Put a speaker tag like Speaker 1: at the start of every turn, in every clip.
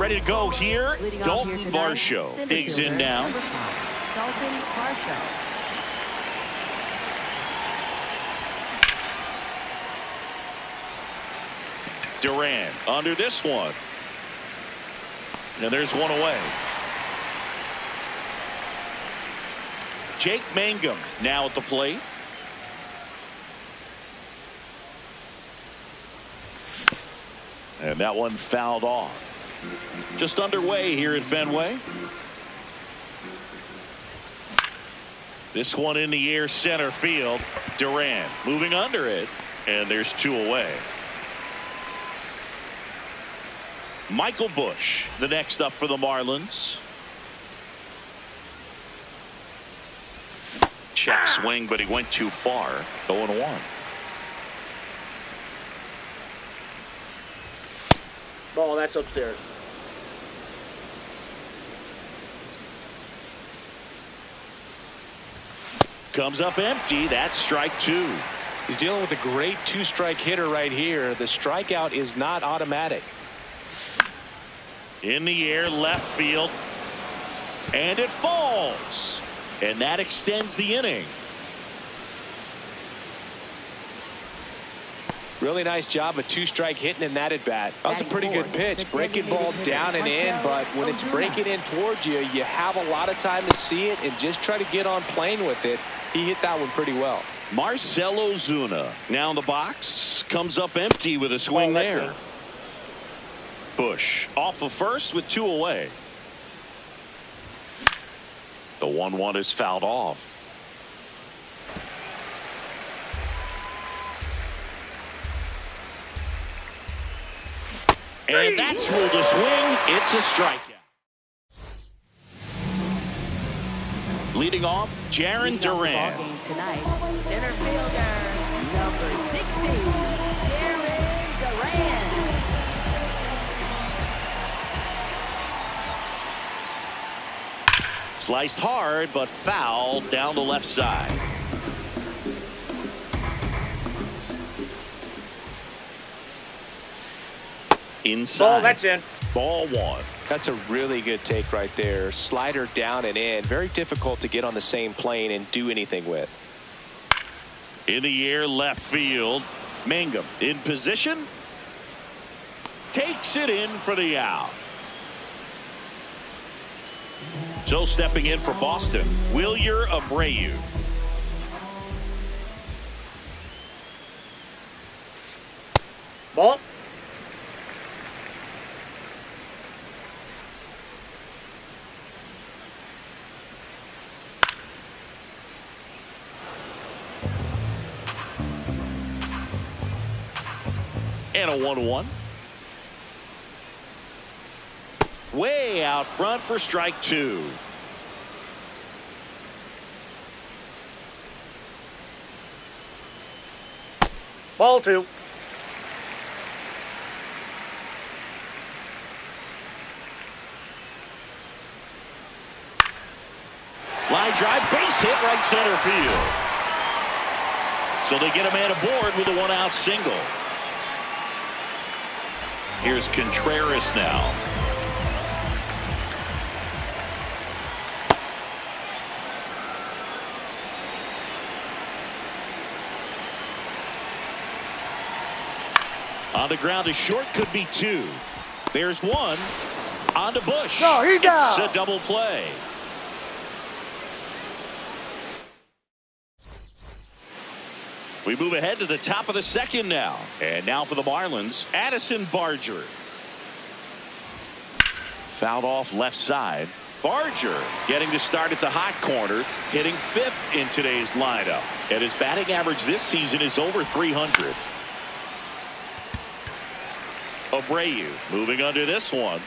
Speaker 1: ready to go here. Dalton Varsho digs in now.
Speaker 2: Dalton Varsho.
Speaker 1: Duran under this one. And there's one away. Jake Mangum now at the plate. And that one fouled off. Just underway here at Fenway. This one in the air center field. Duran moving under it. And there's two away. Michael Busch, the next up for the Marlins. Check swing, but he went too far. 0-1.
Speaker 3: Ball, that's upstairs.
Speaker 1: Comes up empty. That's strike two.
Speaker 4: He's dealing with a great two-strike hitter right here. The strikeout is not automatic.
Speaker 1: In the air, left field. And it falls. And that extends the inning.
Speaker 4: Really nice job of two-strike hitting in that at bat. That was a pretty good pitch. Breaking ball down and in, but when it's breaking in towards you, you have a lot of time to see it and just try to get on plane with it. He hit that one pretty well.
Speaker 1: Marcell Ozuna now in the box. Comes up empty with a swing there. Busch off of first with two away. The 1-1 is fouled off. And that's ruled a swing. It's a strikeout. Leading off, Jarren Duran.
Speaker 2: Tonight, center fielder, number 60, Jarren Duran.
Speaker 1: Sliced hard, but fouled down the left side. Inside.
Speaker 3: Ball, that's in.
Speaker 1: Ball one.
Speaker 4: That's a really good take right there. Slider down and in. Very difficult to get on the same plane and do anything with.
Speaker 1: In the air, left field. Mangum in position. Takes it in for the out. So stepping in for Boston, Wilyer Abreu.
Speaker 3: Ball.
Speaker 1: And a 1-1. Way out front for strike two.
Speaker 3: Ball two.
Speaker 1: Line drive, base hit right center field. So they get a man aboard with a one-out single. Here's Contreras now. On the ground, a short could be two. There's one. On to Busch.
Speaker 3: No, he's out.
Speaker 1: It's a double play. We move ahead to the top of the second now. And now for the Marlins, Addison Barger. Fouled off left side. Barger getting the start at the hot corner, hitting fifth in today's lineup. And his batting average this season is over 300. Abreu moving under this one.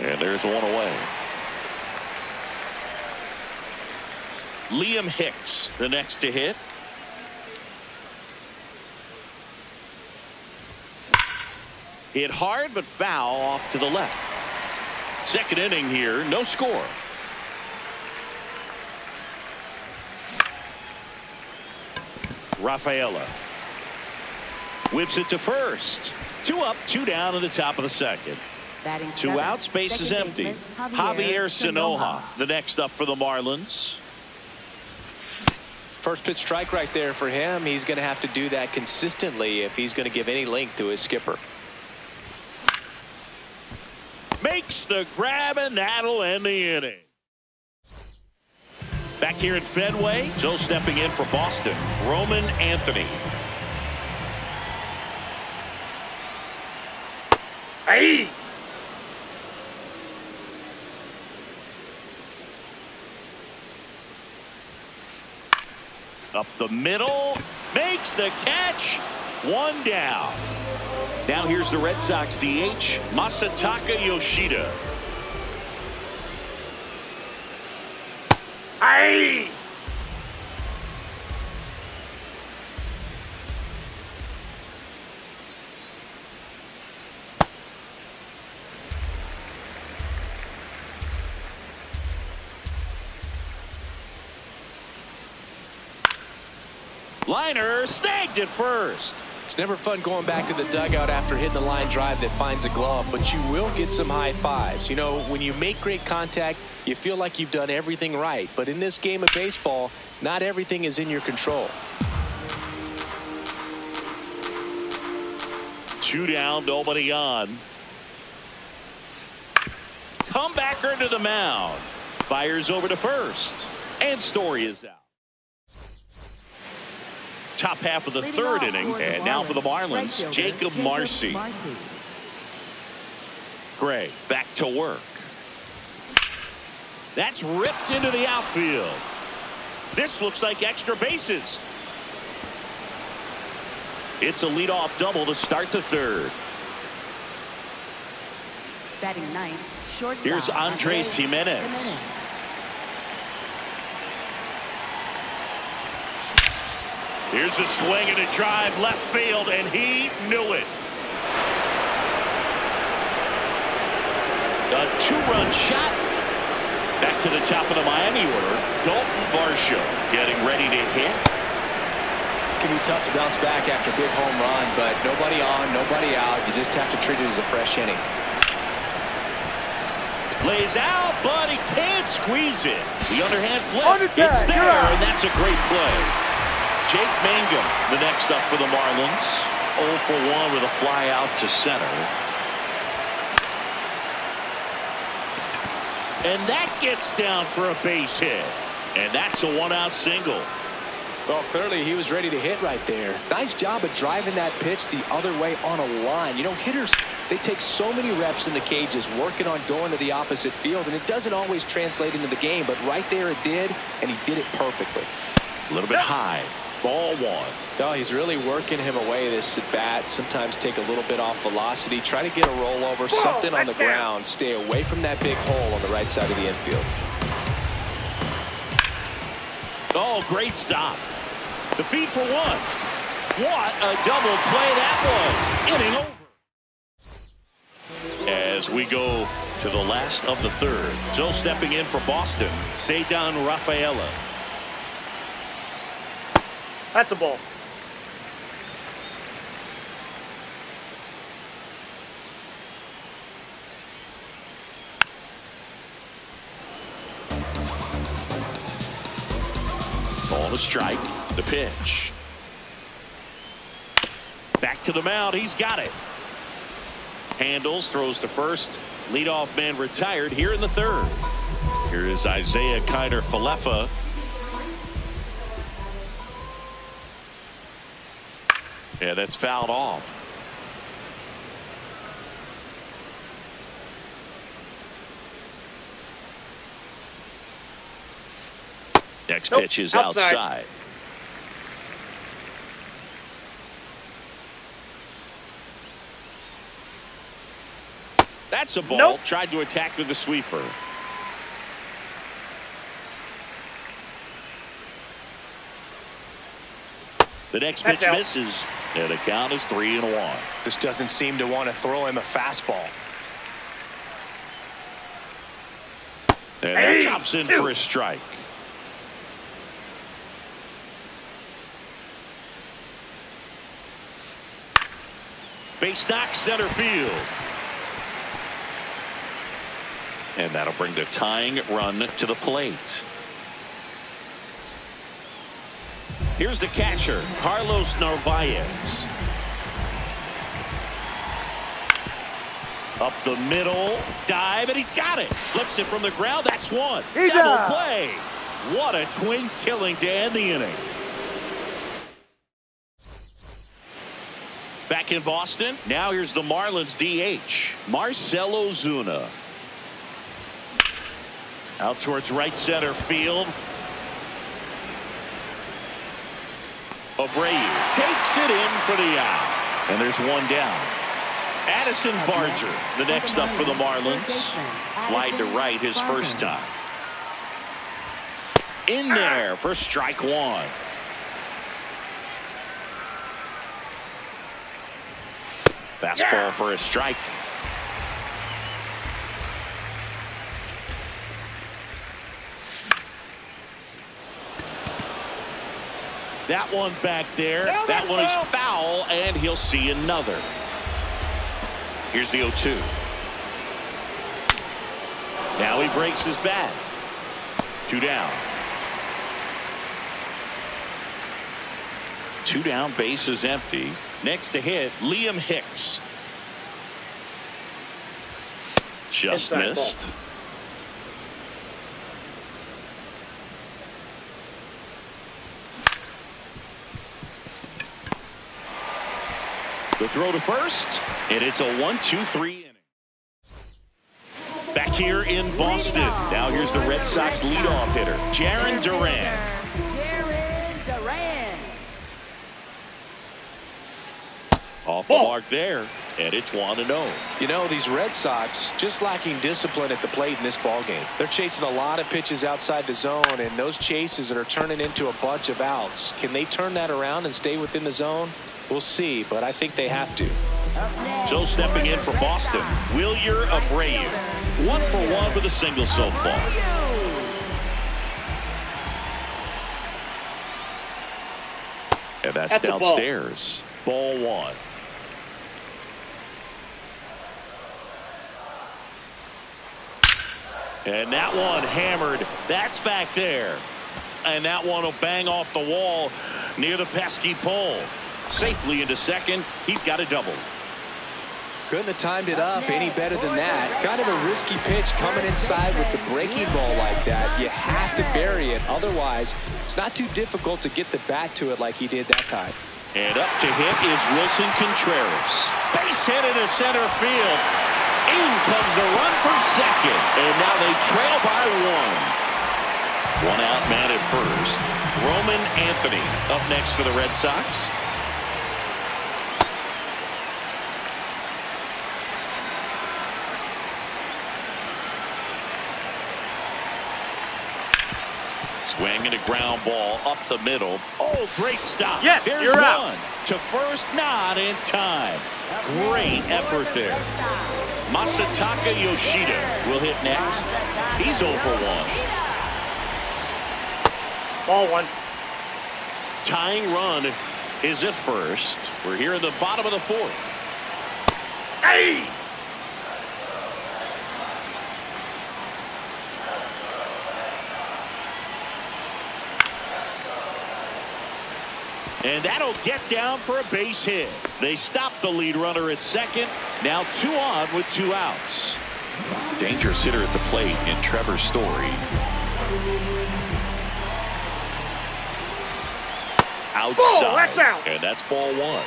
Speaker 1: And there's one away. Liam Hicks, the next to hit. Hit hard, but foul off to the left. Second inning here, no score. Rafaela whips it to first. 2 up, 2 down in the top of the second.
Speaker 2: Batting
Speaker 1: Two
Speaker 2: seventh,
Speaker 1: outs, base is
Speaker 2: second
Speaker 1: empty.
Speaker 2: baseman,
Speaker 1: Javier Sanoja, the next up for the Marlins.
Speaker 4: First pitch strike right there for him. He's going to have to do that consistently if he's going to give any length to his skipper.
Speaker 1: Makes the grab, and that'll end the inning. Back here at Fenway, Joe stepping in for Boston, Roman Anthony.
Speaker 3: Hey!
Speaker 1: Up the middle, makes the catch, one down. Now here's the Red Sox DH, Masataka Yoshida.
Speaker 3: Hey!
Speaker 1: Liner snagged at first.
Speaker 4: It's never fun going back to the dugout after hitting a line drive that finds a glove, but you will get some high fives. You know, when you make great contact, you feel like you've done everything right. But in this game of baseball, not everything is in your control.
Speaker 1: Two down, nobody on. Comebacker to the mound. Fires over to first. And Story is out. Top half of the third inning, and now for the Marlins, Jacob Marcy. Gray back to work. That's ripped into the outfield. This looks like extra bases. It's a leadoff double to start the third.
Speaker 2: Batting ninth, shortstop.
Speaker 1: Here's Andres Jimenez. Here's a swing and a drive left field, and he knew it. A two-run shot. Back to the top of the Miami order. Dalton Varsho getting ready to hit.
Speaker 4: It can be tough to bounce back after a big home run, but nobody on, nobody out. You just have to treat it as a fresh inning.
Speaker 1: Lays out, but he can't squeeze it. The underhand flip.
Speaker 3: Undertag,
Speaker 1: It's there,
Speaker 3: you're out.
Speaker 1: and that's a great play. Jake Mangum, the next up for the Marlins. 0 for 1 with a fly out to center. And that gets down for a base hit. And that's a one-out single.
Speaker 4: Well, clearly he was ready to hit right there. Nice job of driving that pitch the other way on a line. You know, hitters, they take so many reps in the cages working on going to the opposite field, and it doesn't always translate into the game, but right there it did, and he did it perfectly.
Speaker 1: A little bit high. Ball one.
Speaker 4: No, he's really working him away this at bat. Sometimes take a little bit off velocity. Try to get a rollover, something on the ground. Stay away from that big hole on the right side of the infield.
Speaker 1: Oh, great stop. The feed for one. What a double play that was. Inning over. As we go to the last of the third. Joe stepping in for Boston. Ceddanne Rafaela.
Speaker 3: That's a ball.
Speaker 1: Ball to strike. The pitch. Back to the mound. He's got it. Handles, throws to first. Leadoff man retired here in the third. Here is Isaiah Kiner-Falefa. Yeah, that's fouled off. Next pitch is outside. That's a ball.
Speaker 3: Nope.
Speaker 1: Tried to attack with the sweeper. The next pitch misses, and the count is 3-1.
Speaker 4: Just doesn't seem to want to throw him a fastball.
Speaker 1: And that chops in for a strike. Base knock, center field. And that'll bring the tying run to the plate. Here's the catcher, Carlos Narvaez. Up the middle, dive, and he's got it. Flips it from the ground. That's one. Double play. What a twin killing to end the inning. Back in Boston, now here's the Marlins DH, Marcell Ozuna. Out towards right center field. Abreu takes it in for the out. And there's one down. Addison Barger, the next up for the Marlins. Flied to right his first time. In there for strike one. Fastball for a strike. That one back there. That one is foul, and he'll see another. Here's the 0-2. Now he breaks his bat. 2 down. 2 down, base is empty. Next to hit, Liam Hicks. Just missed. The throw to first, and it's a 1-2-3 inning. Back here in Boston, now here's the Red Sox leadoff hitter, Jarren Duran. Off the mark there, and it's 1-0.
Speaker 4: You know, these Red Sox just lacking discipline at the plate in this ballgame. They're chasing a lot of pitches outside the zone, and those chases that are turning into a bunch of outs. Can they turn that around and stay within the zone? We'll see, but I think they have to.
Speaker 1: So stepping in for Boston, Wilyer Abreu. 1 for 1 with a single so far. And that's downstairs. Ball 1. And that one hammered. That's back there. And that one will bang off the wall near the pesky pole. Safely into second. He's got a double.
Speaker 4: Couldn't have timed it up any better than that. Kind of a risky pitch coming inside with the breaking ball like that. You have to bury it. Otherwise, it's not too difficult to get the bat to it like he did that time.
Speaker 1: And up to hit is Wilson Contreras. Base hit into center field. In comes the run from second. And now they trail by 1. 1 out, man at first. Roman Anthony up next for the Red Sox. Swing and a ground ball up the middle. Oh, great stop.
Speaker 3: Yes,
Speaker 1: There's
Speaker 3: you're
Speaker 1: one.
Speaker 3: out.
Speaker 1: To first, not in time. Great effort there. Masataka Yoshida will hit next. He's 0 for 1.
Speaker 3: Ball 1.
Speaker 1: Tying run is at first. We're here in the bottom of the 4th.
Speaker 3: Hey!
Speaker 1: And that'll get down for a base hit. They stop the lead runner at second. Now 2 on with 2 outs. Dangerous hitter at the plate in Trevor Story. Outside.
Speaker 3: Oh, that's out.
Speaker 1: And that's ball 1.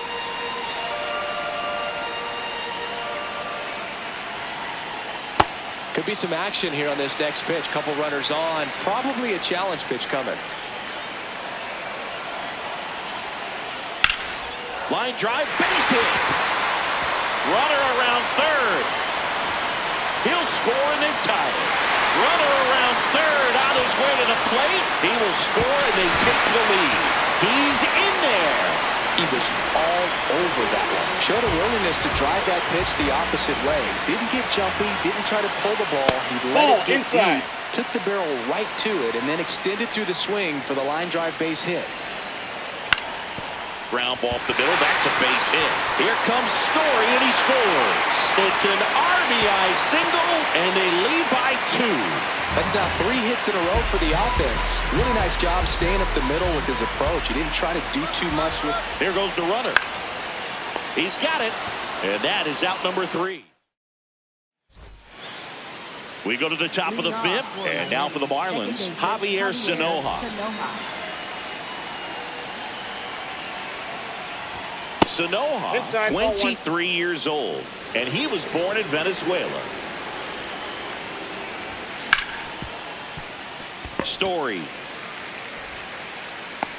Speaker 4: Could be some action here on this next pitch. Couple runners on. Probably a challenge pitch coming.
Speaker 1: Line drive, base hit. Runner around third. He'll score and then tie it. Runner around third on his way to the plate. He will score and they take the lead. He's in there.
Speaker 4: He was all over that one. Showed a willingness to drive that pitch the opposite way. Didn't get jumpy, didn't try to pull the ball. He let it get deep, took the barrel right to it, and then extended through the swing for the line drive base hit.
Speaker 1: Ground ball up the middle. That's a base hit. Here comes Story, and he scores. It's an RBI single, and they lead by 2.
Speaker 4: That's now 3 hits in a row for the offense. Really nice job staying up the middle with his approach. He didn't try to do too much with.
Speaker 1: There goes the runner. He's got it, and that is out number 3. We go to the top of the 5th, and now for the Marlins, Javier Sanoja. Sanoja, 23 years old, and he was born in Venezuela. Story.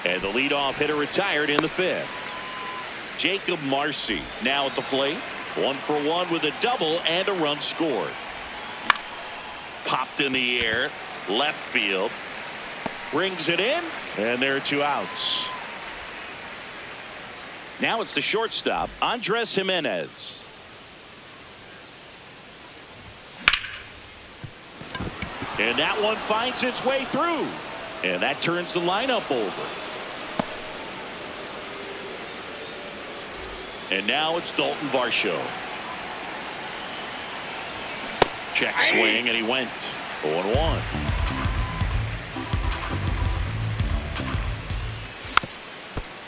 Speaker 1: And the leadoff hitter retired in the 5th. Jacob Marcy now at the plate. 1 for 1 with a double and a run scored. Popped in the air. Left field. Brings it in. And there are 2 outs. Now it's the shortstop, Andres Jimenez. And that one finds its way through. And that turns the lineup over. And now it's Dalton Varsho. Check swing, and he went 0-1.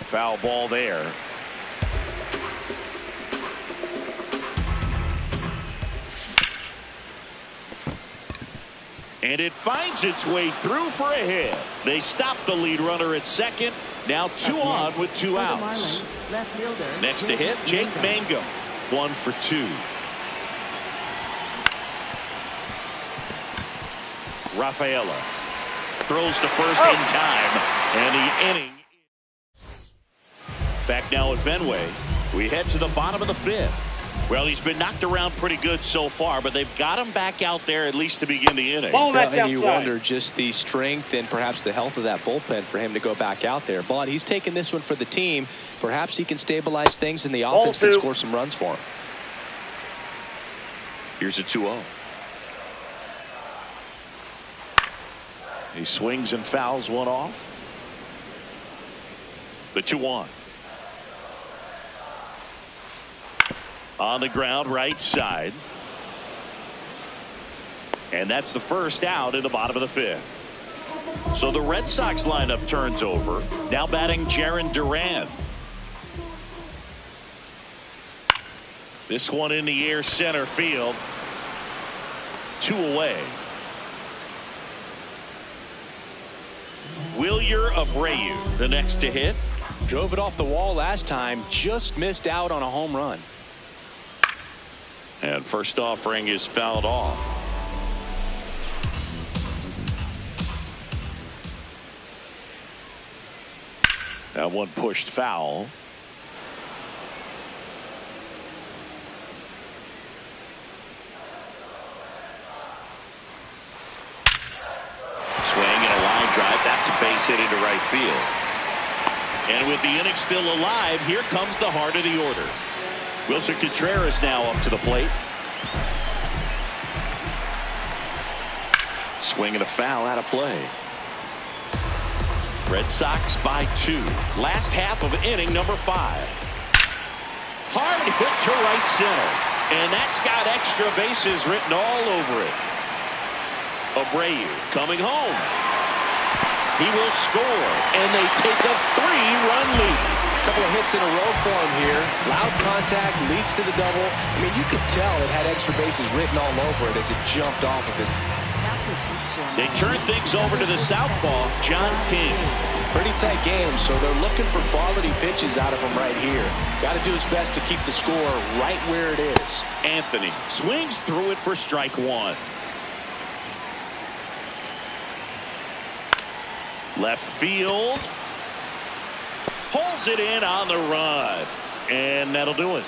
Speaker 1: Foul ball there. And it finds its way through for a hit. They stop the lead runner at second. Now 2 on with 2 outs. Next to hit, Jake Mangum. 1 for 2. Rafaela throws to first in time. And the inning. Back now at Fenway. We head to the bottom of the 5th. Well, he's been knocked around pretty good so far, but they've got him back out there at least to begin the inning.
Speaker 4: And you wonder just the strength and perhaps the health of that bullpen for him to go back out there. But he's taking this one for the team. Perhaps he can stabilize things and the offense can score some runs for him.
Speaker 1: Here's a 2-0. He swings and fouls one off. The 2-1. On the ground, right side. And that's the first out in the bottom of the 5th. So the Red Sox lineup turns over. Now batting Jarren Duran. This one in the air, center field. 2 away. Wilyer Abreu, the next to hit.
Speaker 4: Drove it off the wall last time. Just missed out on a home run.
Speaker 1: And first offering is fouled off. That one pushed foul. Swing and a line drive. That's a base hit into right field. And with the inning still alive, here comes the heart of the order. Wilson Contreras now up to the plate. Swing and a foul out of play. Red Sox by 2. Last half of inning number 5. Hard hit to right center. And that's got extra bases written all over it. Abreu coming home. He will score. And they take a 3-run lead.
Speaker 4: Couple of hits in a row for him here. Loud contact leads to the double. I mean, you could tell it had extra bases written all over it as it jumped off of it.
Speaker 1: They turn things over to the southpaw, John King.
Speaker 4: Pretty tight game, so they're looking for quality pitches out of him right here. Got to do his best to keep the score right where it is.
Speaker 1: Anthony swings through it for strike 1. Left field. Pulls it in on the run. And that'll do it.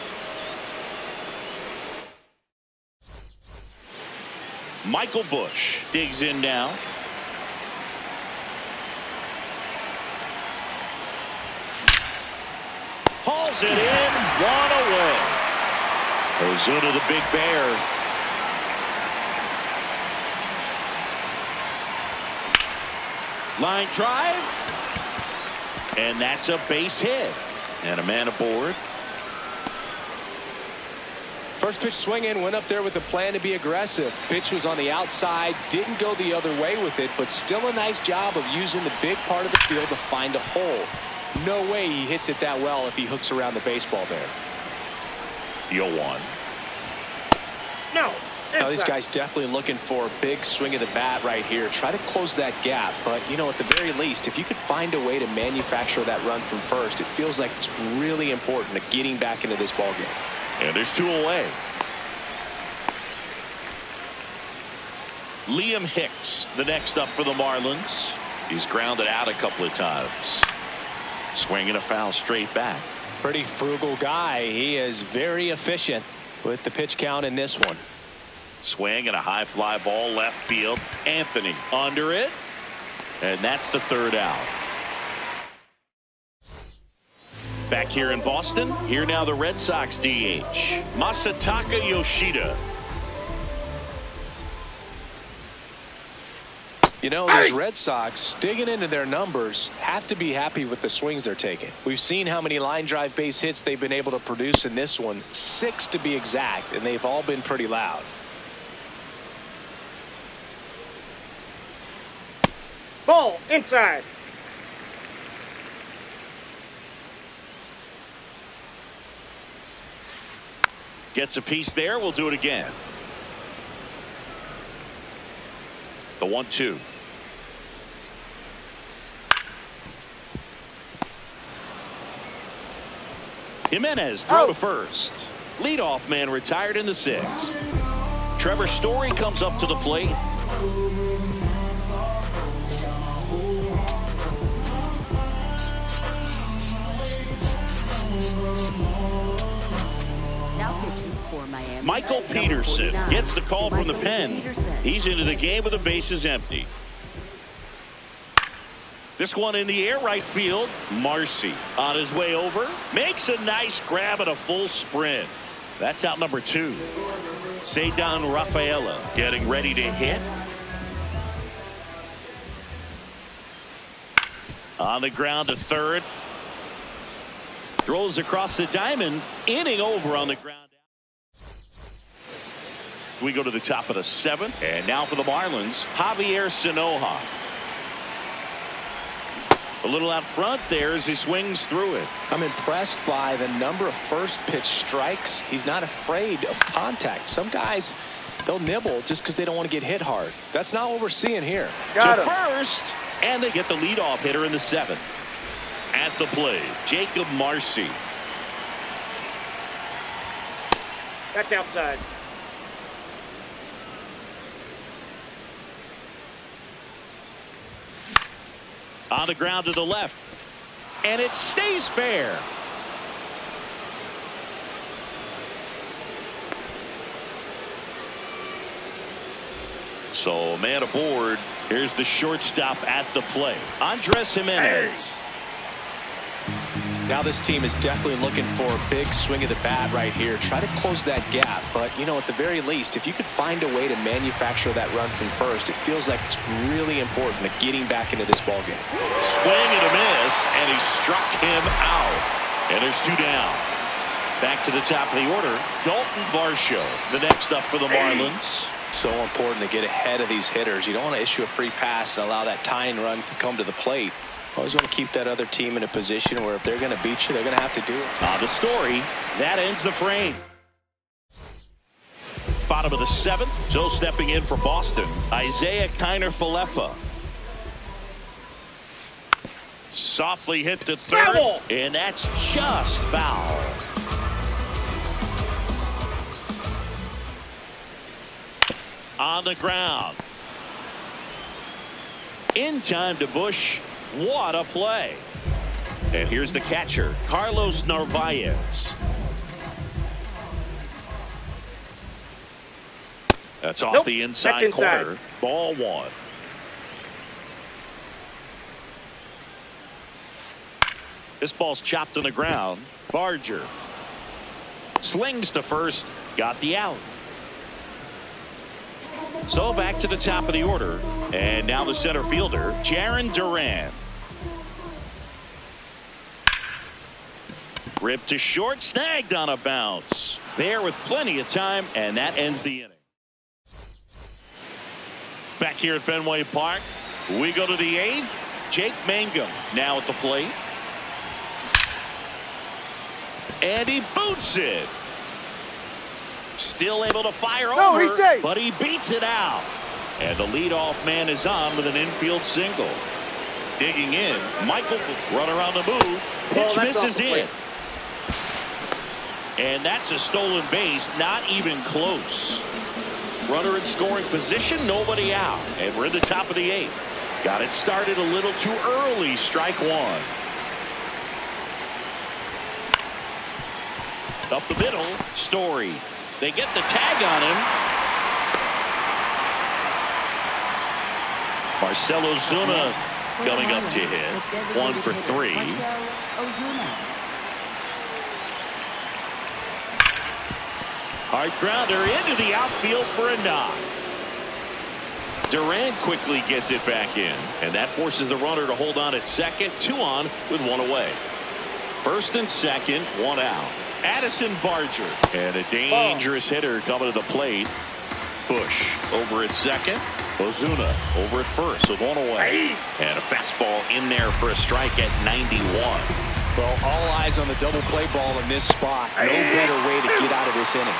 Speaker 1: Michael Busch digs in now. Hauls it in. 1 away. Ozuna the big bear. Line drive. And that's a base hit. And a man aboard.
Speaker 4: First pitch swinging, went up there with the plan to be aggressive. Pitch was on the outside, didn't go the other way with it, but still a nice job of using the big part of the field to find a hole. No way he hits it that well if he hooks around the baseball there.
Speaker 1: 0-1.
Speaker 3: No.
Speaker 4: Now, this guy's definitely looking for a big swing of the bat right here. Try to close that gap, but, you know, at the very least, if you could find a way to manufacture that run from first, it feels like it's really important to getting back into this ballgame.
Speaker 1: And there's 2 away. Liam Hicks, the next up for the Marlins. He's grounded out a couple of times. Swinging a foul straight back.
Speaker 4: Pretty frugal guy. He is very efficient with the pitch count in this one.
Speaker 1: Swing and a high fly ball left field. Anthony under it. And that's the 3rd out. Back here in Boston, here now the Red Sox DH, Masataka Yoshida.
Speaker 4: You know, these Red Sox, digging into their numbers, have to be happy with the swings they're taking. We've seen how many line drive base hits they've been able to produce in this one, 6 to be exact, and they've all been pretty loud.
Speaker 3: Ball inside.
Speaker 1: Gets a piece there. We'll do it again. The 1-2. Jimenez throw to first. Leadoff man retired in the 6th. Trevor Story comes up to the plate.
Speaker 2: Now pitching for Miami.
Speaker 1: Michael Peterson gets the call from the pen. He's into the game with the bases empty. This one in the air, right field. Marcy on his way over. Makes a nice grab at a full sprint. That's out number 2. Ceddanne Rafaela getting ready to hit. On the ground to third. Throws across the diamond. Inning over on the ground. We go to the top of the 7th. And now for the Marlins, Javier Sanoja. A little out front there as he swings through it.
Speaker 4: I'm impressed by the number of first pitch strikes. He's not afraid of contact. Some guys, they'll nibble just because they don't want to get hit hard. That's not what we're seeing here.
Speaker 1: To first, and they get the leadoff hitter in the 7th. At the plate, Jacob Marcy.
Speaker 3: That's outside.
Speaker 1: On the ground to the left. And it stays fair. So man aboard. Here's the shortstop at the plate. Andres Jimenez.
Speaker 4: Now this team is definitely looking for a big swing of the bat right here. Try to close that gap. But, you know, at the very least, if you could find a way to manufacture that run from first, it feels like it's really important to getting back into this ballgame.
Speaker 1: Swing and a miss, and he struck him out. And there's 2 down. Back to the top of the order, Dalton Varsho, the next up for the Marlins.
Speaker 4: So important to get ahead of these hitters. You don't want to issue a free pass and allow that tying run to come to the plate. Always want to keep that other team in a position where if they're going to beat you, they're going to have to do it.
Speaker 1: The Story, that ends the frame. Bottom of the 7th, still stepping in for Boston, Isaiah Kiner-Falefa. Softly hit to third,
Speaker 3: Foul.
Speaker 1: and that's just foul. On the ground. In time to Bush. What a play. And here's the catcher, Carlos Narvaez. That's off the inside corner. Ball 1. This ball's chopped on the ground. Barger slings to first. Got the out. So back to the top of the order. And now the center fielder, Jarren Duran. Ripped to short, snagged on a bounce. There with plenty of time, and that ends the inning. Back here at Fenway Park, we go to the eighth. Jake Mangum now at the plate. And he boots it. Still able to fire over, but he beats it out. And the leadoff man is on with an infield single. Digging in, Michael, runner on the move. Pitch misses in. And that's a stolen base, not even close. Runner in scoring position, nobody out. And we're in the top of the eighth. Got it started a little too early, strike one. Up the middle, Story. They get the tag on him. Marcell Ozuna coming up to hit. 1 for 3. Hard grounder into the outfield for a knock. Duran quickly gets it back in, and that forces the runner to hold on at second. 2 on with 1 away. First and second, 1 out. Addison Barger, and a dangerous hitter coming to the plate. Bush over at second. Ozuna over at first with 1 away. And a fastball in there for a strike at 91.
Speaker 4: Well, all eyes on the double play ball in this spot. No better way to get out of this inning.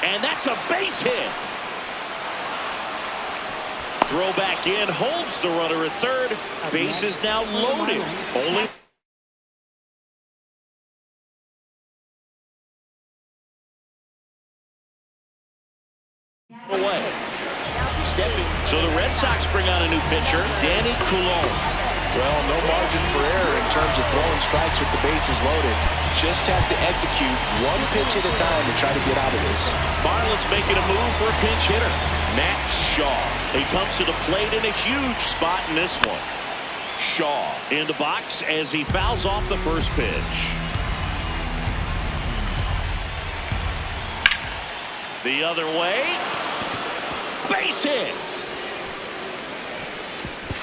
Speaker 1: And that's a base hit. Throw back in, holds the runner at third. Base is now loaded. Only away. Stepping. So the Red Sox bring on a new pitcher, Danny Coulombe.
Speaker 4: Well, no margin for error in terms of throwing strikes with the bases loaded. Just has to execute 1 pitch at a time to try to get out of this.
Speaker 1: Marlins making a move for a pinch hitter, Matt Shaw. He comes to the plate in a huge spot in this one. Shaw in the box as he fouls off the first pitch. The other way. Base hit.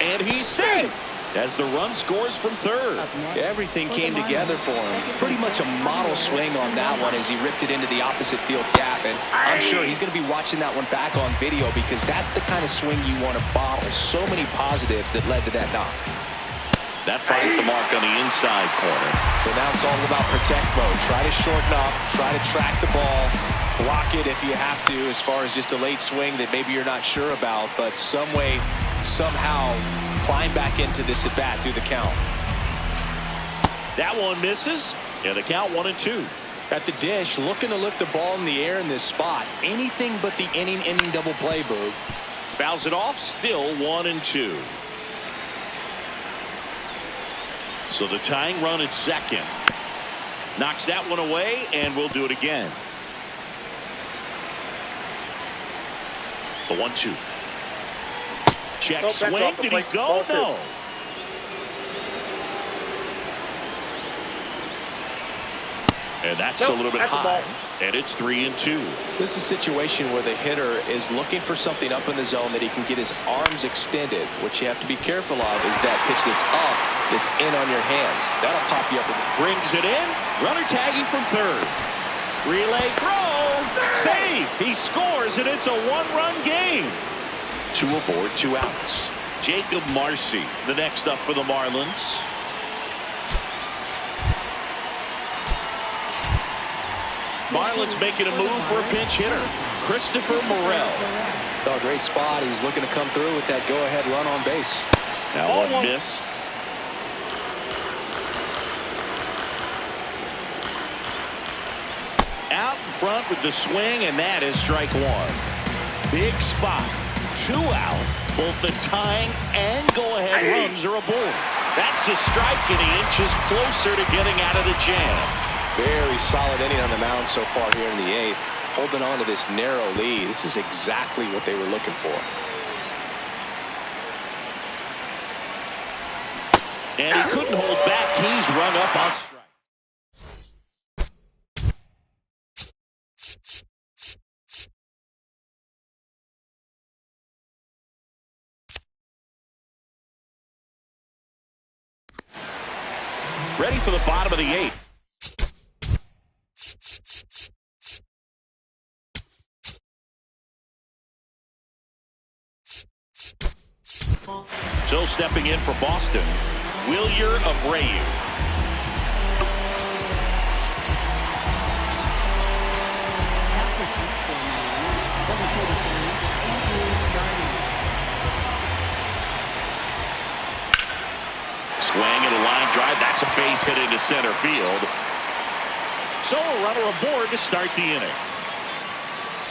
Speaker 1: And he's safe as the run scores from third.
Speaker 4: Everything came together for him. Pretty much a model swing on that one as he ripped it into the opposite field gap. And I'm sure he's going to be watching that one back on video because that's the kind of swing you want to bottle. So many positives that led to that knock.
Speaker 1: That finds the mark on the inside corner.
Speaker 4: So now it's all about protect mode. Try to shorten up, try to track the ball, block it if you have to as far as just a late swing that maybe you're not sure about, but some way, somehow climb back into this at bat through the count.
Speaker 1: That one misses, and the count 1-2.
Speaker 4: At the dish, looking to lift the ball in the air in this spot. Anything but the inning double play, Boog.
Speaker 1: Fouls it off, still 1-2. So the tying run at second. Knocks that one away, and we'll do it again. The 1-2. Check swing. Did he go? No. And that's a little bit high. And it's 3-2.
Speaker 4: This is a situation where the hitter is looking for something up in the zone that he can get his arms extended. What you have to be careful of is that pitch that's up, that's in on your hands. That'll pop you up.
Speaker 1: Brings it in. Runner tagging from third. Relay throw. Save. He scores, and it's a 1-run game. 2 aboard, 2 outs. Jacob Marcy, the next up for the Marlins. Marlins making a move for a pinch hitter, Christopher Morel.
Speaker 4: Oh, great spot. He's looking to come through with that go-ahead run on base.
Speaker 1: Now one missed. Out in front with the swing, and that is strike 1. Big spot. 2 out. Both the tying and go-ahead runs are aboard. That's a strike, and he inches closer to getting out of the jam.
Speaker 4: Very solid inning on the mound so far here in the 8th. Holding on to this narrow lead. This is exactly what they were looking for.
Speaker 1: And he couldn't hold back. He's rung up on Ready for the bottom of the 8th. So stepping in for Boston, Wilyer Abreu. Swing and a line drive. That's a base hit into center field. So a runner aboard to start the inning.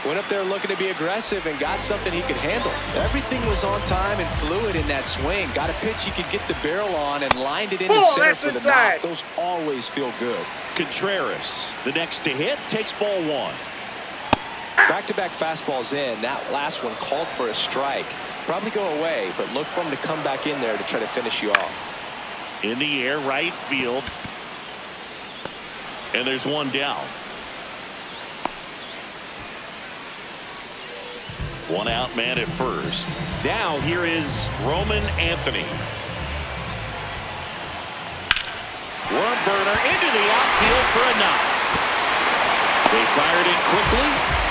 Speaker 4: Went up there looking to be aggressive and got something he could handle. Everything was on time and fluid in that swing. Got a pitch he could get the barrel on and lined it into center for the knock. Those always feel good.
Speaker 1: Contreras, the next to hit, takes ball 1.
Speaker 4: Back-to-back fastballs in. That last one called for a strike. Probably go away, but look for him to come back in there to try to finish you off.
Speaker 1: In the air, right field. And there's one down. 1 out, man at first. Now here is Roman Anthony. Worm burner into the outfield for a knock. They fired it quickly,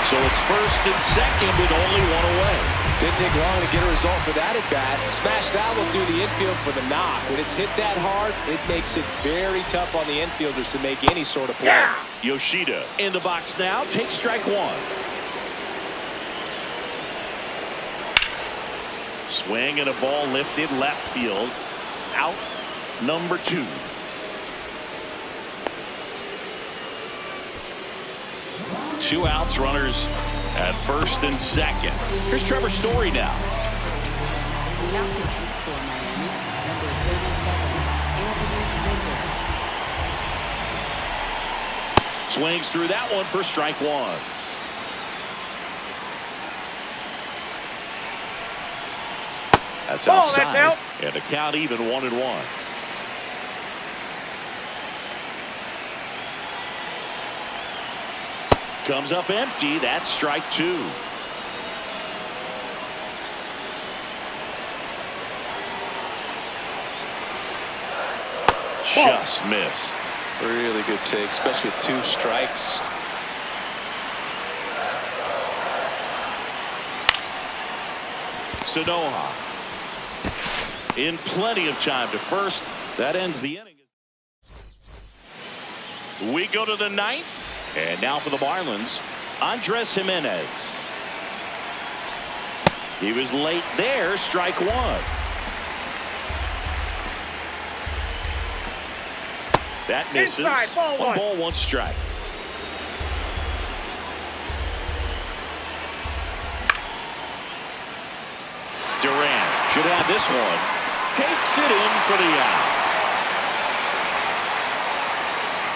Speaker 1: so it's first and second with only 1 away.
Speaker 4: Didn't take long to get a result for that at bat. Smash that one through the infield for the knock. When it's hit that hard, it makes it very tough on the infielders to make any sort of play.
Speaker 1: Yeah. Yoshida in the box now, takes strike 1. Swing and a ball lifted left field. Out number 2. Two outs, runners at first and second. Here's Trevor Story now.
Speaker 2: Now pitching for Miami, number 37, Anthony Rizzo.
Speaker 1: Swings through that one for strike 1. That's outside.
Speaker 3: That's out.
Speaker 1: And the count even 1-1. Comes up empty. That's strike 2. Just missed.
Speaker 4: Really good take, especially with 2 strikes.
Speaker 1: Sanoha in plenty of time to first. That ends the inning. We go to the 9th. And now for the Marlins, Andres Jimenez. He was late there. Strike 1. That misses.
Speaker 3: Inside, ball
Speaker 1: 1 ball, 1 strike. Duran should have this one. Takes it in for the out.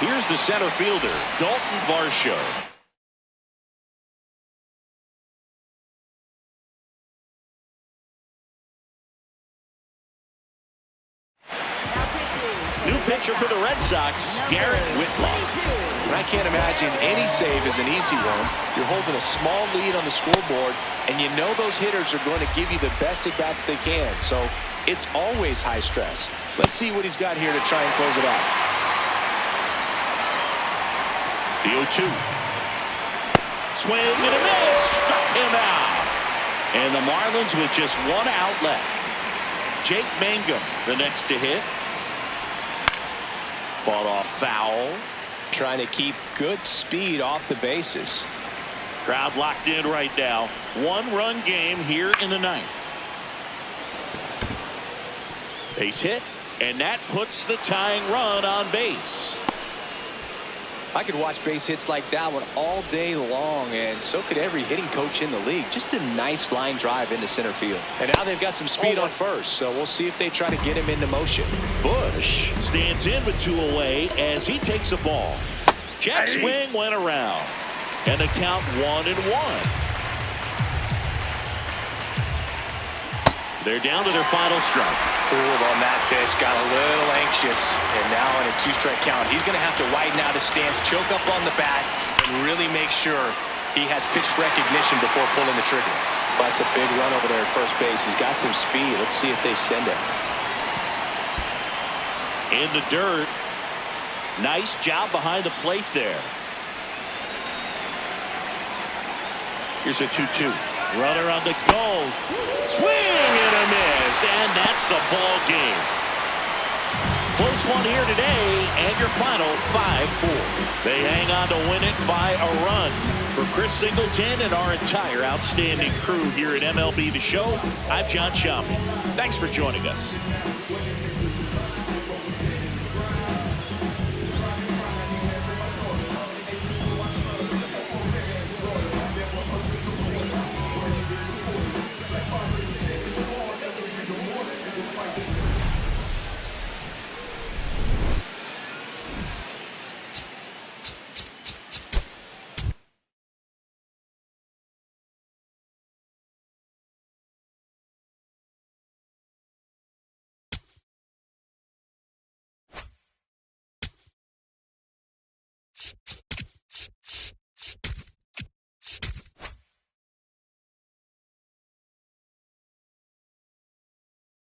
Speaker 1: Here's the center fielder, Dalton Varsho. New pitcher for the Red Sox, Garrett Whitlock.
Speaker 4: And I can't imagine any save is an easy one. You're holding a small lead on the scoreboard, and you know those hitters are going to give you the best at-bats they can. So it's always high stress. Let's see what he's got here to try and close it out.
Speaker 1: The 0-2. Swing and a miss. Struck him out. And the Marlins with just 1 out left. Jake Mangum, the next to hit. Fought off foul.
Speaker 4: Trying to keep good speed off the bases.
Speaker 1: Crowd locked in right now. 1-run game here in the 9th. Base hit, and that puts the tying run on base.
Speaker 4: I could watch base hits like that one all day long, and so could every hitting coach in the league. Just a nice line drive into center field. And now they've got some speed on first, so we'll see if they try to get him into motion.
Speaker 1: Bush stands in with 2 away as he takes a ball. Jack swing went around, and the count 1-1. They're down to their final strike.
Speaker 4: Fooled on that pitch, got a little anxious, and now in a 2-strike count, he's going to have to widen out his stance, choke up on the bat, and really make sure he has pitch recognition before pulling the trigger. Well, that's a big run over there at first base. He's got some speed. Let's see if they send it.
Speaker 1: In the dirt, Nice job behind the plate there. Here's a 2-2. Runner on the goal. Swing and a miss, and that's the ball game. Close one here today, and your final 5-4. They hang on to win it by a run. For Chris Singleton and our entire outstanding crew here at MLB The Show, I'm John Sciambi. Thanks for joining us.